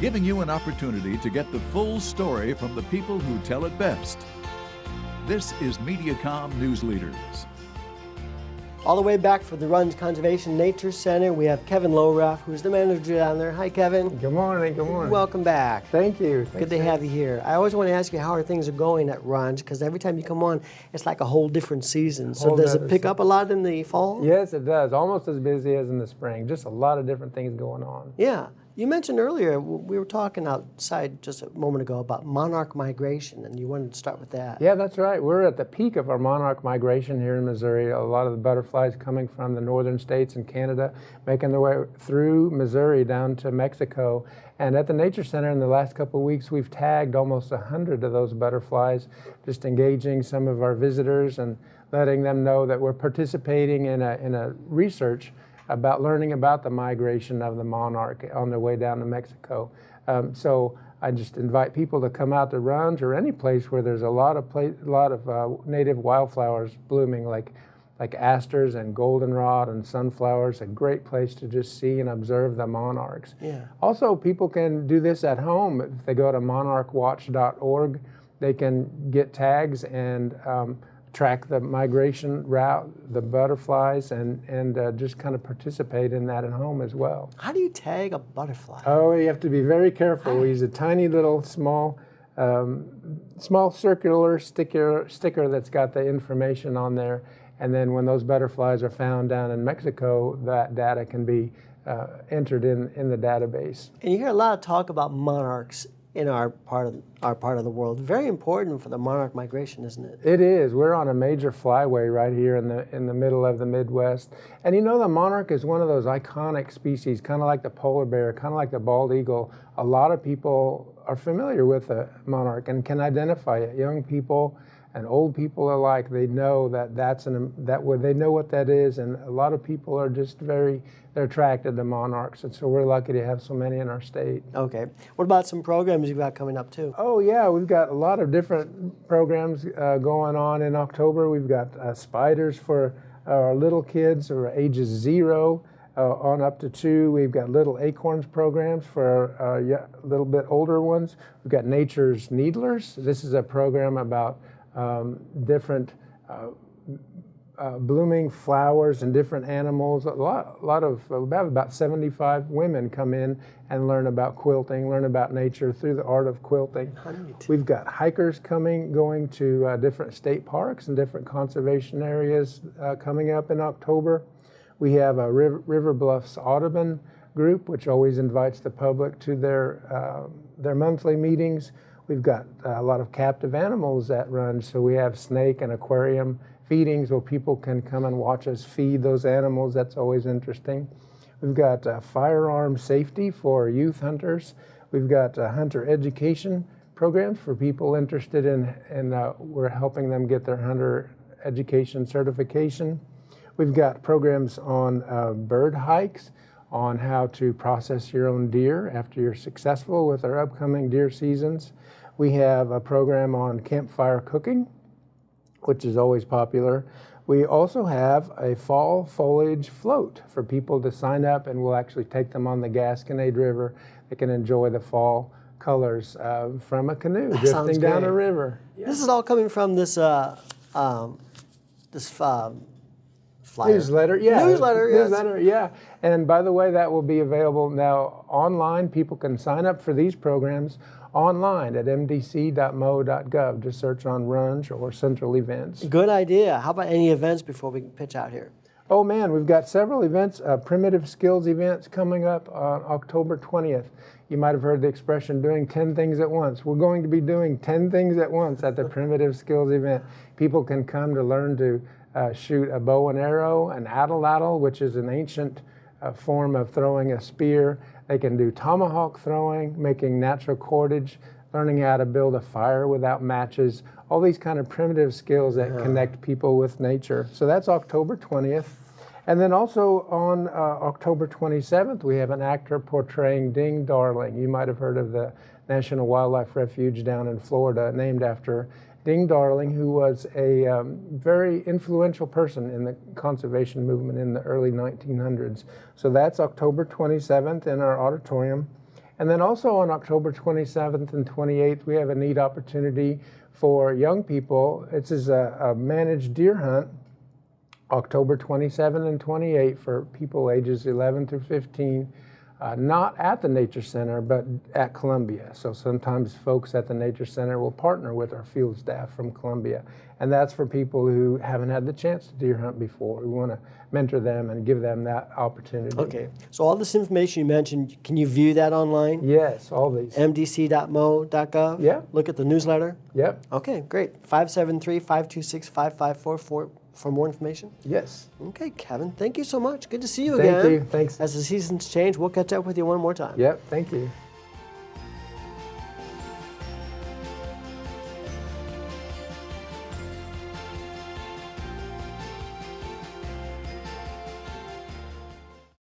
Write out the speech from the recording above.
giving you an opportunity to get the full story from the people who tell it best. This is Mediacom NEWSLEADERS. All the way back from the Runge Conservation Nature Center, we have Kevin Lohraff, who's the manager down there. Hi, Kevin. Good morning, good morning. Welcome back. Thank you. Good to have you here. I always want to ask you how are things going at Runge, because every time you come on, it's like a whole different season. So does it pick up a lot in the fall? Yes, it does. Almost as busy as in the spring. Just a lot of different things going on. Yeah. You mentioned earlier, we were talking outside just a moment ago about Monarch Migration, and you wanted to start with that. Yeah, that's right. We're at the peak of our Monarch Migration here in Missouri. A lot of the butterflies coming from the northern states and Canada, making their way through Missouri down to Mexico. And at the Nature Center in the last couple of weeks, we've tagged almost 100 of those butterflies, just engaging some of our visitors and letting them know that we're participating in a research about learning about the migration of the monarch on their way down to Mexico. So I just invite people to come out to Runge or any place where there's a lot of native wildflowers blooming, like asters and goldenrod and sunflowers. A great place to just see and observe the monarchs. Yeah. Also, people can do this at home. If they go to monarchwatch.org, they can get tags and track the migration route, the butterflies, and just kind of participate in that at home as well. How do you tag a butterfly? Oh, you have to be very careful. We use a tiny little small circular sticker that's got the information on there. And then when those butterflies are found down in Mexico, that data can be entered in the database. And you hear a lot of talk about monarchs in our part of the world. Very important for the monarch migration, isn't it? It is. We're on a major flyway right here in the middle of the Midwest. And you know, the monarch is one of those iconic species, kind of like the polar bear, kind of like the bald eagle. A lot of people are familiar with the monarch and can identify it. Young people and old people alike, they know they know what that is, and a lot of people are just they're attracted to monarchs, and so we're lucky to have so many in our state. Okay. What about some programs you've got coming up too? Oh yeah, we've got a lot of different programs going on in October. We've got spiders for our little kids who are ages 0 on up to 2. We've got little acorns programs for a little bit older ones. We've got Nature's Needlers. This is a program about different blooming flowers and different animals. We have about 75 women come in and learn about quilting, learn about nature through the art of quilting. Right. We've got hikers going to different state parks and different conservation areas coming up in October. We have a River Bluffs Audubon group, which always invites the public to their monthly meetings. We've got a lot of captive animals at Runge, so we have snake and aquarium feedings where people can come and watch us feed those animals. That's always interesting. We've got firearm safety for youth hunters. We've got hunter education programs for people interested we're helping them get their hunter education certification. We've got programs on bird hikes, on how to process your own deer after you're successful with our upcoming deer seasons. We have a program on campfire cooking, which is always popular. We also have a fall foliage float for people to sign up, and we'll actually take them on the Gasconade River. They can enjoy the fall colors from a canoe drifting down a river. Yeah. This is all coming from this flyer. Newsletter, yeah. Newsletter, yes. Newsletter, yeah. And by the way, that will be available now online. People can sign up for these programs online at mdc.mo.gov. Just search on Runge or Central Events. Good idea. How about any events before we pitch out here? Oh man, we've got several events, primitive skills events coming up on October 20th. You might have heard the expression, doing 10 things at once. We're going to be doing 10 things at once at the primitive skills event. People can come to learn to shoot a bow and arrow, an atlatl, which is an ancient form of throwing a spear. They can do tomahawk throwing, making natural cordage, learning how to build a fire without matches, all these kind of primitive skills that connect people with nature. So that's October 20th. And then also on October 27th, we have an actor portraying Ding Darling. You might have heard of the National Wildlife Refuge down in Florida, named after Ding Darling, who was a very influential person in the conservation movement in the early 1900s. So that's October 27th in our auditorium. And then also on October 27th and 28th, we have a neat opportunity for young people. This is a managed deer hunt, October 27 and 28 for people ages 11 through 15, not at the Nature Center, but at Columbia. So sometimes folks at the Nature Center will partner with our field staff from Columbia. And that's for people who haven't had the chance to deer hunt before. We want to mentor them and give them that opportunity. Okay. So all this information you mentioned, can you view that online? Yes, all these. mdc.mo.gov? Yeah. Look at the newsletter? Yep. Okay, great. 573-526-5544 for more information? Yes. Okay, Kevin, thank you so much. Good to see you Thank again. you. Thanks. As the seasons change, we'll catch up with you one more time. Yep. Thank you.